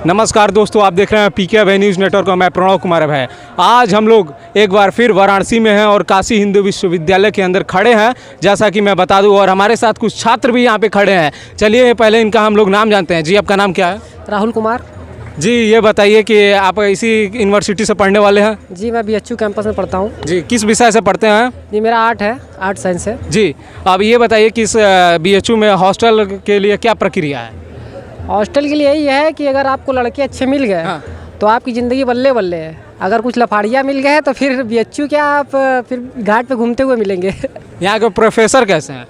नमस्कार दोस्तों, आप देख रहे हैं पीके अभय न्यूज़ नेटवर्क और मैं प्रणव कुमार अभय। आज हम लोग एक बार फिर वाराणसी में हैं और काशी हिंदू विश्वविद्यालय के अंदर खड़े हैं, जैसा कि मैं बता दूं, और हमारे साथ कुछ छात्र भी यहां पे खड़े हैं। चलिए पहले इनका हम लोग नाम जानते हैं। जी, आपका नाम क्या है? राहुल कुमार। जी, ये बताइए कि आप इसी यूनिवर्सिटी से पढ़ने वाले हैं? जी, मैं BHU कैंपस में पढ़ता हूँ। जी, किस विषय से पढ़ते हैं? जी, मेरा आर्ट है, आर्ट साइंस है। जी, अब ये बताइए कि इस BHU में हॉस्टल के लिए क्या प्रक्रिया है? हॉस्टल के लिए यही है कि अगर आपको लड़के अच्छे मिल गए तो आपकी ज़िंदगी बल्ले बल्ले है। अगर कुछ लफाड़िया मिल गए तो फिर BHU क्या, आप फिर घाट पे घूमते हुए मिलेंगे। यहाँ के प्रोफेसर कैसे हैं?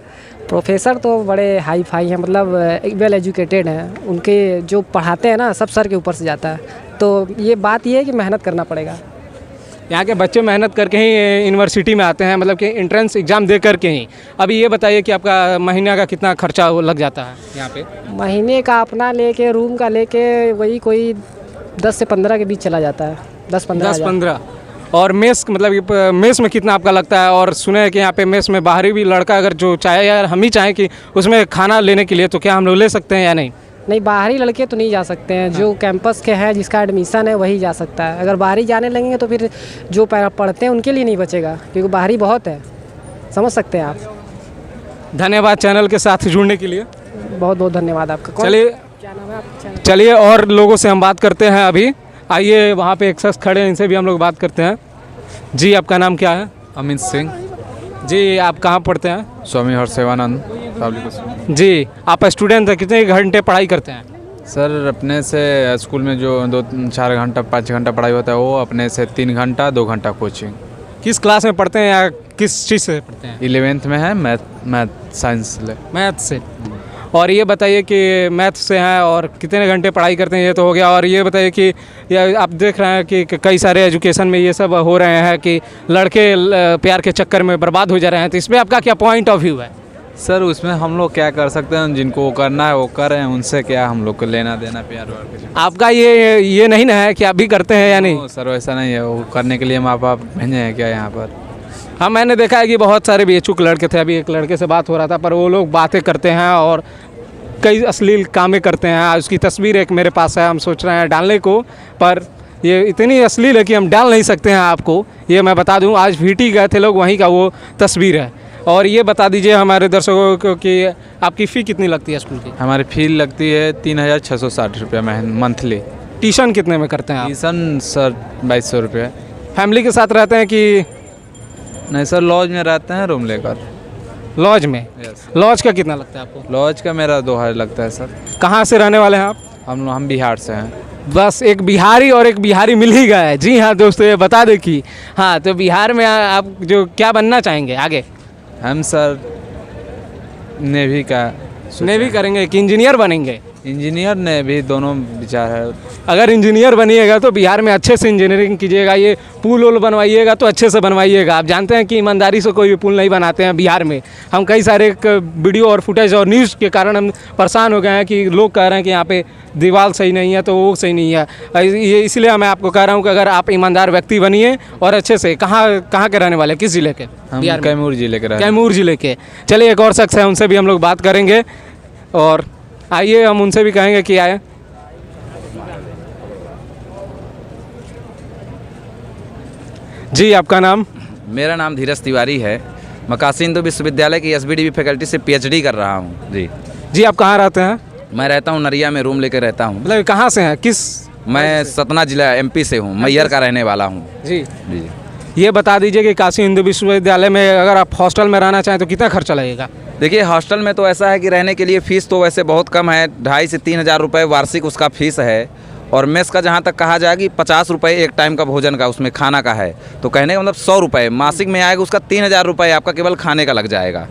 प्रोफेसर तो बड़े हाई फाई हैं, मतलब वेल एजुकेटेड हैं। उनके जो पढ़ाते हैं ना, सब सर के ऊपर से जाता है। तो ये बात ये है कि मेहनत करना पड़ेगा। यहाँ के बच्चे मेहनत करके ही यूनिवर्सिटी में आते हैं, मतलब कि एंट्रेंस एग्ज़ाम दे करके ही। अभी ये बताइए कि आपका महीने का कितना खर्चा लग जाता है यहाँ पे? महीने का अपना लेके, रूम का लेके, वही कोई 10 से 15 के बीच चला जाता है। 10-15। और मेस, मतलब मेस में कितना आपका लगता है? और सुने हैं कि यहाँ पे मेस में बाहरी भी लड़का अगर जो चाहे या हम ही चाहें कि उसमें खाना लेने के लिए, तो क्या हम लोग ले सकते हैं या नहीं? नहीं, बाहरी लड़के तो नहीं जा सकते हैं। जो कैंपस के हैं, जिसका एडमिशन है, वही जा सकता है। अगर बाहरी जाने लगेंगे तो फिर जो पढ़ते हैं उनके लिए नहीं बचेगा, क्योंकि बाहरी बहुत है। समझ सकते हैं आप। धन्यवाद चैनल के साथ जुड़ने के लिए। बहुत बहुत धन्यवाद आपका। चलिए, क्या नाम है आपका? चलिए और लोगों से हम बात करते हैं। अभी आइए, वहाँ पे एक शख्स खड़े हैं, इनसे भी हम लोग बात करते हैं। जी, आपका नाम क्या है? अमित सिंह। जी, आप कहाँ पढ़ते हैं? स्वामी हरसेवानंद पब्लिक स्कूल। जी, आप स्टूडेंट हैं, कितने घंटे पढ़ाई करते हैं? सर, अपने से स्कूल में जो 2-4 घंटा 5 घंटा पढ़ाई होता है, वो अपने से 3 घंटा 2 घंटा कोचिंग। किस क्लास में पढ़ते हैं या किस चीज़ से पढ़ते हैं? 11th में है, मैथ साइंस ले। मैथ से। और ये बताइए कि मैथ से हैं और कितने घंटे पढ़ाई करते हैं, ये तो हो गया। और ये बताइए कि ये आप देख रहे हैं कि कई सारे एजुकेशन में ये सब हो रहे हैं कि लड़के प्यार के चक्कर में बर्बाद हो जा रहे हैं, तो इसमें आपका क्या पॉइंट ऑफ व्यू है? सर, उसमें हम लोग क्या कर सकते हैं? जिनको करना है वो कर रहे हैं, उनसे क्या हम लोग को लेना देना प्यार वार के। आपका ये नहीं ना है कि आप भी करते हैं या नहीं? सर, वैसा नहीं है। वो करने के लिए माँ बाप भेजे हैं क्या यहाँ पर? हाँ, मैंने देखा है कि बहुत सारे BHU के लड़के थे। अभी एक लड़के से बात हो रहा था, पर वो लोग बातें करते हैं और कई अश्लील कामें करते हैं। उसकी तस्वीर एक मेरे पास है, हम सोच रहे हैं डालने को, पर ये इतनी अश्लील है कि हम डाल नहीं सकते हैं आपको। ये मैं बता दूं, आज VT गए थे लोग, वहीं का वो तस्वीर है। और ये बता दीजिए हमारे दर्शकों को कि आपकी फ़ी कितनी लगती है स्कूल की? हमारी फी लगती है 3660 रुपये मंथली। ट्यूशन कितने में करते हैं आप? ट्यूशन सर 2200 रुपये। फैमिली के साथ रहते हैं कि नहीं सर, लॉज में रहते हैं, रूम लेकर। लॉज में? लॉज का कितना लगता है आपको? लॉज का मेरा 2000 लगता है सर। कहाँ से रहने वाले हैं आप? हम बिहार से हैं। बस एक बिहारी और एक बिहारी मिल ही गया है। जी हाँ दोस्तों, ये बता दें कि हाँ, तो बिहार में आप जो क्या बनना चाहेंगे आगे? हम सर नेवी का नेवी करेंगे कि इंजीनियर बनेंगे? इंजीनियर नेवी दोनों विचार है। अगर इंजीनियर बनिएगा तो बिहार में अच्छे से इंजीनियरिंग कीजिएगा। ये पुल वुल बनवाइएगा तो अच्छे से बनवाइएगा। आप जानते हैं कि ईमानदारी से कोई भी पुल नहीं बनाते हैं बिहार में। हम कई सारे वीडियो और फुटेज और न्यूज़ के कारण हम परेशान हो गए हैं कि लोग कह रहे हैं कि यहाँ पे दीवार सही नहीं है, तो वो सही नहीं है। ये इसलिए मैं आपको कह रहा हूँ कि अगर आप ईमानदार व्यक्ति बनिए और अच्छे से। कहाँ के रहने वाले, किस ज़िले के? हम कैमूर जिले के। कैमूर ज़िले के। चलिए, एक और शख्स है, उनसे भी हम लोग बात करेंगे और आइए हम उनसे भी कहेंगे कि आए। जी, आपका नाम? मेरा नाम धीरज तिवारी है। मैं काशी हिंदू विश्वविद्यालय की SBDB फैकल्टी से PhD कर रहा हूँ। जी, आप कहाँ रहते हैं? मैं रहता हूँ नरिया में, रूम लेकर रहता हूँ। मतलब कहाँ से हैं, किस? मैं सतना जिला MP से हूँ, मैयर का रहने वाला हूँ। जी जी। ये बता दीजिए कि काशी हिंदू विश्वविद्यालय में अगर आप हॉस्टल में रहना चाहें तो कितना खर्चा लगेगा? देखिए, हॉस्टल में तो ऐसा है कि रहने के लिए फ़ीस तो वैसे बहुत कम है, 2,500 से 3,000 रुपये वार्षिक उसका फ़ीस है। और मेस का जहाँ तक कहा जाए कि 50 रुपये एक टाइम का भोजन का, उसमें खाना का है, तो कहने का मतलब 100 रुपये मासिक में आएगा। उसका 3,000 रुपये आपका केवल खाने का लग जाएगा।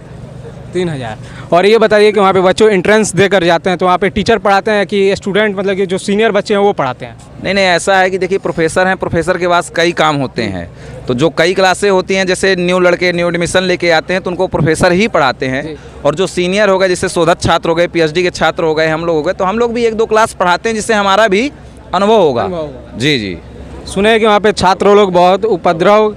3,000। और ये बताइए कि वहाँ पे बच्चों एंट्रेंस देकर जाते हैं, तो वहाँ पे टीचर पढ़ाते हैं कि स्टूडेंट, मतलब कि जो सीनियर बच्चे हैं वो पढ़ाते हैं? नहीं, ऐसा है कि देखिए, प्रोफेसर हैं, प्रोफेसर के पास कई काम होते हैं। तो जो कई क्लासें होती हैं, जैसे न्यू लड़के न्यू एडमिशन लेके आते हैं, तो उनको प्रोफेसर ही पढ़ाते हैं। और जो सीनियर हो गए, जैसे शोधक छात्र हो गए, PhD के छात्र हो गए, हम लोग हो गए, तो हम लोग भी 1-2 क्लास पढ़ाते हैं, जिससे हमारा भी अनुभव होगा। जी। सुने कि वहाँ पे छात्रों लोग बहुत उपद्रव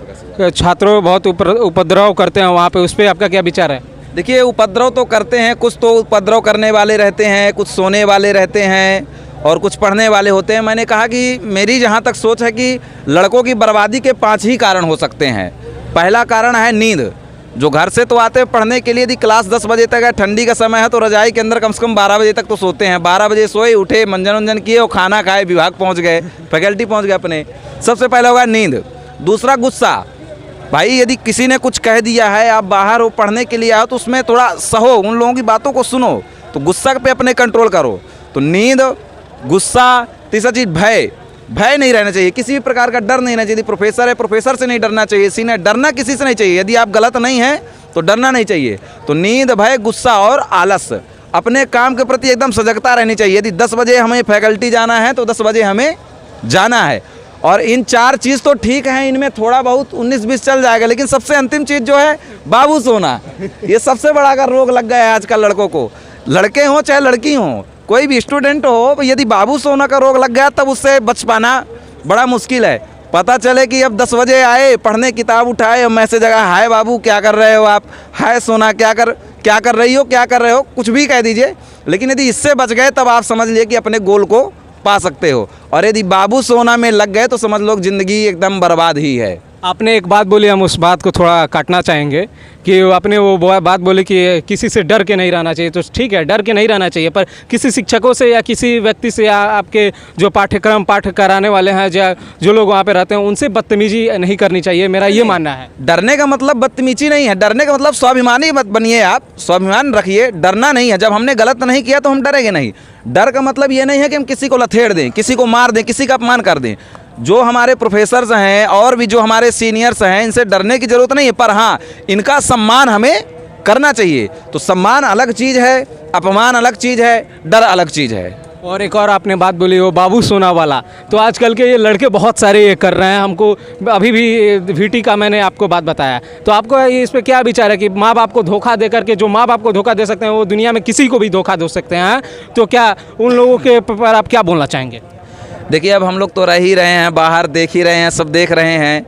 करते हैं वहाँ पे, उस पर आपका क्या विचार है? देखिए, उपद्रव तो करते हैं, कुछ तो उपद्रव करने वाले रहते हैं, कुछ सोने वाले रहते हैं, और कुछ पढ़ने वाले होते हैं। मैंने कहा कि मेरी जहाँ तक सोच है कि लड़कों की बर्बादी के 5 ही कारण हो सकते हैं। पहला कारण है नींद। जो घर से तो आते हैं पढ़ने के लिए, यदि क्लास 10 बजे तक है, ठंडी का समय है, तो रजाई के अंदर कम से कम 12 बजे तक तो सोते हैं। 12 बजे सोए, उठे, मंजन वंजन किए और खाना खाए, विभाग पहुंच गए, फैकल्टी पहुंच गए अपने। सबसे पहले होगा नींद। दूसरा गुस्सा। भाई यदि किसी ने कुछ कह दिया है, आप बाहर हो पढ़ने के लिए आओ, तो उसमें थोड़ा सहो, उन लोगों की बातों को सुनो, तो गुस्सा पे अपने कंट्रोल करो। तो नींद, गुस्सा। तीसरा चीज़ भय। भय नहीं रहना चाहिए, किसी भी प्रकार का डर नहीं रहना चाहिए। प्रोफेसर है, प्रोफेसर से नहीं डरना चाहिए, सीनियर, डरना किसी से नहीं चाहिए। यदि आप गलत नहीं हैं तो डरना नहीं चाहिए। तो नींद, भय, गुस्सा और आलस। अपने काम के प्रति एकदम सजगता रहनी चाहिए। यदि 10 बजे हमें फैकल्टी जाना है तो 10 बजे हमें जाना है। और इन 4 चीज़ तो ठीक हैं, इनमें थोड़ा बहुत 19-20 चल जाएगा, लेकिन सबसे अंतिम चीज़ जो है बाबू सोना, ये सबसे बड़ा अगर रोग लग गया है आजकल लड़कों को, लड़के हों चाहे लड़की हों, कोई भी स्टूडेंट हो, यदि बाबू सोना का रोग लग गया तब उससे बच पाना बड़ा मुश्किल है। पता चले कि अब 10 बजे आए पढ़ने, किताब उठाए और मैसेज आया, हाय बाबू क्या कर रहे हो आप, हाय सोना क्या कर रही हो, क्या कर रहे हो, कुछ भी कह दीजिए। लेकिन यदि इससे बच गए तब आप समझ लिए कि अपने गोल को पा सकते हो। और यदि बाबू सोना में लग गए तो समझ लो ज़िंदगी एकदम बर्बाद ही है। आपने एक बात बोली, हम उस बात को थोड़ा काटना चाहेंगे कि आपने वो बात बोली कि किसी से डर के नहीं रहना चाहिए। तो ठीक है, डर के नहीं रहना चाहिए, पर किसी शिक्षकों से या किसी व्यक्ति से या आपके जो पाठ कराने वाले हैं, जो लोग वहाँ पे रहते हैं, उनसे बदतमीजी नहीं करनी चाहिए, मेरा ये मानना है। डरने का मतलब बदतमीजी नहीं है, डरने का मतलब स्वाभिमानी मत बनिए, आप स्वाभिमान रखिए, डरना नहीं है। जब हमने गलत नहीं किया तो हम डरेंगे नहीं। डर का मतलब ये नहीं है कि हम किसी को लथेड़ दें, किसी को मार दें, किसी का अपमान कर दें। जो हमारे प्रोफेसर्स हैं और भी जो हमारे सीनियर्स हैं, इनसे डरने की ज़रूरत नहीं है, पर हाँ इनका सम्मान हमें करना चाहिए। तो सम्मान अलग चीज़ है, अपमान अलग चीज़ है, डर अलग चीज़ है। और एक और आपने बात बोली वो बाबू सोना वाला, तो आजकल के ये लड़के बहुत सारे ये कर रहे हैं। हमको अभी भी VT का मैंने आपको बात बताया, तो आपको इस पर क्या विचार है कि माँ बाप को धोखा दे करके, जो माँ बाप को धोखा दे सकते हैं वो दुनिया में किसी को भी धोखा दे सकते हैं, तो क्या उन लोगों के पर आप क्या बोलना चाहेंगे? देखिए अब हम लोग तो रह ही रहे हैं, बाहर देख ही रहे हैं, सब देख रहे हैं।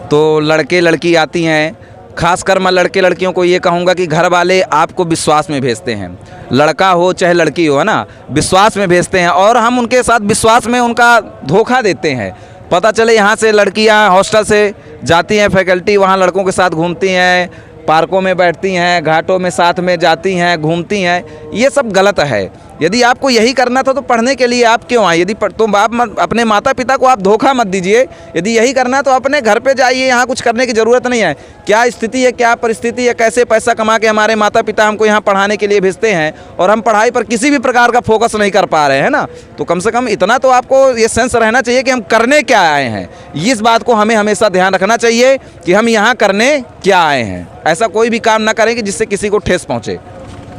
तो लड़के लड़की आती हैं, खासकर मैं लड़के लड़कियों को ये कहूँगा कि घर वाले आपको विश्वास में भेजते हैं, लड़का हो चाहे लड़की हो, है ना, विश्वास में भेजते हैं और हम उनके साथ विश्वास में उनका धोखा देते हैं। पता चले यहाँ से लड़कियाँ हॉस्टल से जाती हैं फैकल्टी, वहाँ लड़कों के साथ घूमती हैं, पार्कों में बैठती हैं, घाटों में साथ में जाती हैं, घूमती हैं, ये सब गलत है। यदि आपको यही करना था तो पढ़ने के लिए आप क्यों आए? यदि तो आप अपने माता पिता को आप धोखा मत दीजिए। यदि यही करना है तो अपने घर पे जाइए, यहाँ कुछ करने की ज़रूरत नहीं है। क्या स्थिति है, क्या परिस्थिति है, कैसे पैसा कमा के हमारे माता पिता हमको यहाँ पढ़ाने के लिए भेजते हैं और हम पढ़ाई पर किसी भी प्रकार का फोकस नहीं कर पा रहे हैं ना, तो कम से कम इतना तो आपको ये सेंस रहना चाहिए कि हम करने क्या आए हैं। इस बात को हमें हमेशा ध्यान रखना चाहिए कि हम यहाँ करने क्या आए हैं। ऐसा कोई भी काम ना करें कि जिससे किसी को ठेस पहुँचे।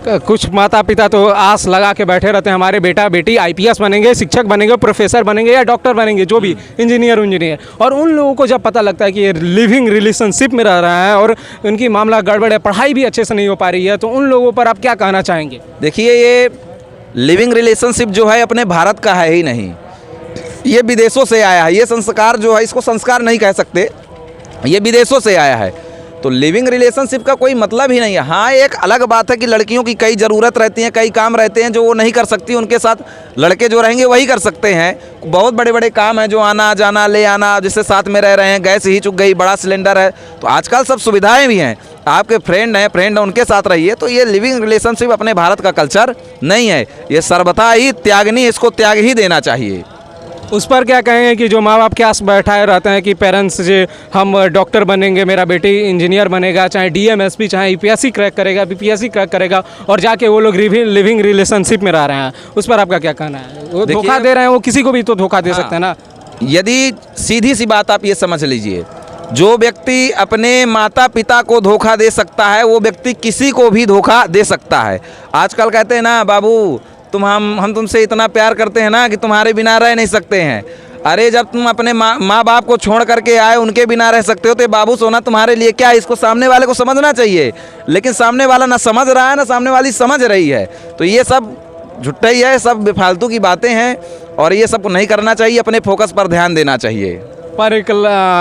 कुछ माता पिता तो आस लगा के बैठे रहते हैं, हमारे बेटा बेटी IPS बनेंगे, शिक्षक बनेंगे, प्रोफेसर बनेंगे या डॉक्टर बनेंगे, जो भी इंजीनियर। और उन लोगों को जब पता लगता है कि ये लिविंग रिलेशनशिप में रह रहा है और उनकी मामला गड़बड़ है, पढ़ाई भी अच्छे से नहीं हो पा रही है, तो उन लोगों पर आप क्या कहना चाहेंगे? देखिए ये लिविंग रिलेशनशिप जो है अपने भारत का है ही नहीं, ये विदेशों से आया है। ये संस्कार जो है, इसको संस्कार नहीं कह सकते, ये विदेशों से आया है। तो लिविंग रिलेशनशिप का कोई मतलब ही नहीं है। हाँ एक अलग बात है कि लड़कियों की कई ज़रूरत रहती हैं, कई काम रहते हैं जो वो नहीं कर सकती, उनके साथ लड़के जो रहेंगे वही कर सकते हैं। बहुत बड़े बड़े काम हैं जो आना जाना ले आना, जिससे साथ में रह रहे हैं, गैस ही चुक गई, बड़ा सिलेंडर है, तो आजकल सब सुविधाएं भी हैं। आपके फ्रेंड हैं उनके साथ रहिए। तो ये लिविंग रिलेशनशिप अपने भारत का कल्चर नहीं है, ये सर्वथा ही त्यागनी, इसको त्याग ही देना चाहिए। उस पर क्या कहेंगे कि जो माँ बाप के आस बैठाए रहते हैं कि पेरेंट्स जो हम डॉक्टर बनेंगे, मेरा बेटी इंजीनियर बनेगा, चाहे DM SP, चाहे UPSC क्रैक करेगा, BPSC क्रैक करेगा, और जाके वो लोग लिविंग रिलेशनशिप में रह रहे हैं, उस पर आपका क्या कहना है? वो धोखा दे रहे हैं, वो किसी को भी तो धोखा दे सकते हैं ना। यदि सीधी सी बात आप ये समझ लीजिए, जो व्यक्ति अपने माता पिता को धोखा दे सकता है वो व्यक्ति किसी को भी धोखा दे सकता है। आजकल कहते हैं ना, बाबू हम तुमसे इतना प्यार करते हैं ना कि तुम्हारे बिना रह नहीं सकते हैं। अरे जब तुम अपने माँ बाप को छोड़ करके आए, उनके बिना रह सकते हो, तो बाबू सोना तुम्हारे लिए क्या है, इसको सामने वाले को समझना चाहिए। लेकिन सामने वाला ना समझ रहा है, ना सामने वाली समझ रही है। तो ये सब झुट्टा ही है, सब बेफालतू की बातें हैं और ये सब नहीं करना चाहिए। अपने फोकस पर ध्यान देना चाहिए। पर एक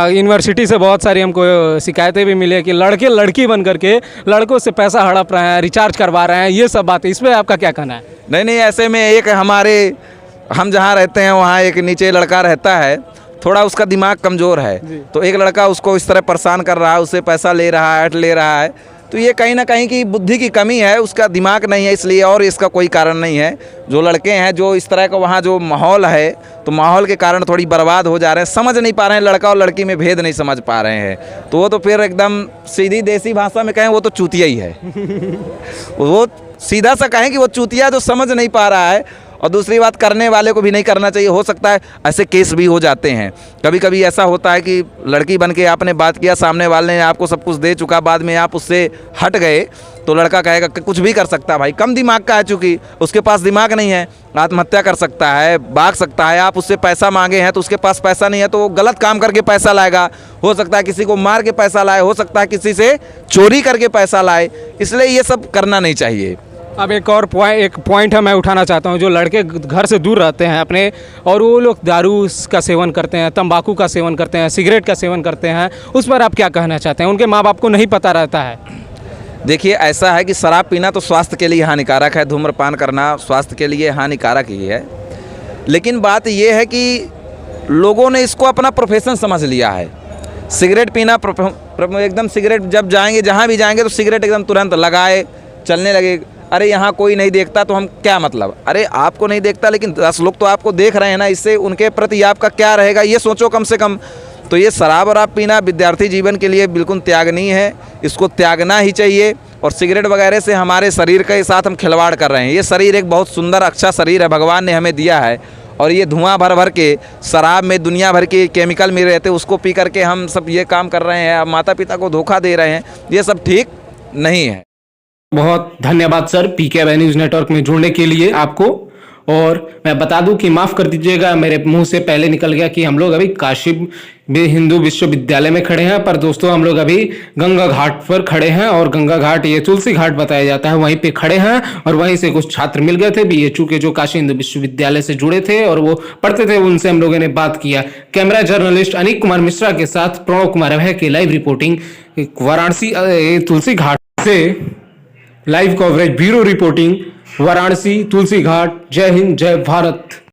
यूनिवर्सिटी से बहुत सारी हमको शिकायतें भी मिली है कि लड़के लड़की बन करके लड़कों से पैसा हड़प रहे हैं, रिचार्ज करवा रहे हैं, ये सब बातें, इस पर आपका क्या कहना है? नहीं, ऐसे में एक हमारे हम जहाँ रहते हैं वहाँ एक नीचे लड़का रहता है, थोड़ा उसका दिमाग कमज़ोर है, तो एक लड़का उसको इस तरह परेशान कर रहा है, उससे पैसा ले रहा है, ले रहा है, तो ये कहीं ना कहीं की बुद्धि की कमी है, उसका दिमाग नहीं है इसलिए, और इसका कोई कारण नहीं है। जो लड़के हैं जो इस तरह का वहाँ जो माहौल है, तो माहौल के कारण थोड़ी बर्बाद हो जा रहे हैं, समझ नहीं पा रहे हैं, लड़का और लड़की में भेद नहीं समझ पा रहे हैं, तो वो तो फिर एकदम सीधी देसी भाषा में कहें वो तो चूतिया ही है। वो सीधा सा कहें कि वो चूतिया जो समझ नहीं पा रहा है, और दूसरी बात करने वाले को भी नहीं करना चाहिए। हो सकता है ऐसे केस भी हो जाते हैं, कभी कभी ऐसा होता है कि लड़की बन के आपने बात किया, सामने वाले ने आपको सब कुछ दे चुका, बाद में आप उससे हट गए, तो लड़का कहेगा कि कुछ भी कर सकता है भाई, कम दिमाग का है, चूँकि उसके पास दिमाग नहीं है, आत्महत्या कर सकता है, भाग सकता है। आप उससे पैसा मांगे हैं तो उसके पास पैसा नहीं है, तो वो गलत काम करके पैसा लाएगा, हो सकता है किसी को मार के पैसा लाए, हो सकता है किसी से चोरी करके पैसा लाए, इसलिए ये सब करना नहीं चाहिए। अब एक और पॉइंट है मैं उठाना चाहता हूँ, जो लड़के घर से दूर रहते हैं अपने, और वो लोग दारू का सेवन करते हैं, तंबाकू का सेवन करते हैं, सिगरेट का सेवन करते हैं, उस पर आप क्या कहना चाहते हैं? उनके माँ बाप को नहीं पता रहता है। देखिए ऐसा है कि शराब पीना तो स्वास्थ्य के लिए हानिकारक है, धूम्रपान करना स्वास्थ्य के लिए हानिकारक ही है, लेकिन बात यह है कि लोगों ने इसको अपना प्रोफेशन समझ लिया है। सिगरेट पीना एकदम, सिगरेट जब जाएंगे, जहाँ भी जाएंगे तो सिगरेट एकदम तुरंत लगाए चलने लगे। अरे यहाँ कोई नहीं देखता तो हम क्या मतलब, अरे आपको नहीं देखता लेकिन 10 लोग तो आपको देख रहे हैं ना, इससे उनके प्रति आपका क्या रहेगा ये सोचो कम से कम। तो ये शराब और आप पीना विद्यार्थी जीवन के लिए बिल्कुल त्यागनीय है, इसको त्यागना ही चाहिए। और सिगरेट वगैरह से हमारे शरीर के साथ हम खिलवाड़ कर रहे हैं। ये शरीर एक बहुत सुंदर अच्छा शरीर है, भगवान ने हमें दिया है, और ये धुआं भर भर के शराब में दुनिया भर के केमिकल मिल रहे थे, उसको पी करके हम सब ये काम कर रहे हैं, माता पिता को धोखा दे रहे हैं, ये सब ठीक नहीं है। बहुत धन्यवाद सर PKI न्यूज़ नेटवर्क में जुड़ने के लिए आपको। और मैं बता दूं कि माफ़ कर दीजिएगा, मेरे मुंह से पहले निकल गया कि हम लोग अभी काशी हिंदू विश्वविद्यालय में खड़े हैं, पर दोस्तों हम लोग अभी गंगा घाट पर खड़े हैं, और गंगा घाट ये तुलसी घाट बताया जाता है, वहीं पे खड़े हैं। और वहीं से कुछ छात्र मिल गए थे BHU के, जो काशी हिंदू विश्वविद्यालय से जुड़े थे और वो पढ़ते थे, उनसे हम लोगों ने बात किया। कैमरा जर्नलिस्ट अनिक कुमार मिश्रा के साथ प्रणव कुमार अभय की लाइव रिपोर्टिंग वाराणसी तुलसी घाट से, live coverage bureau reporting Varanasi Tulsi Ghat. जय हिंद, जय भारत।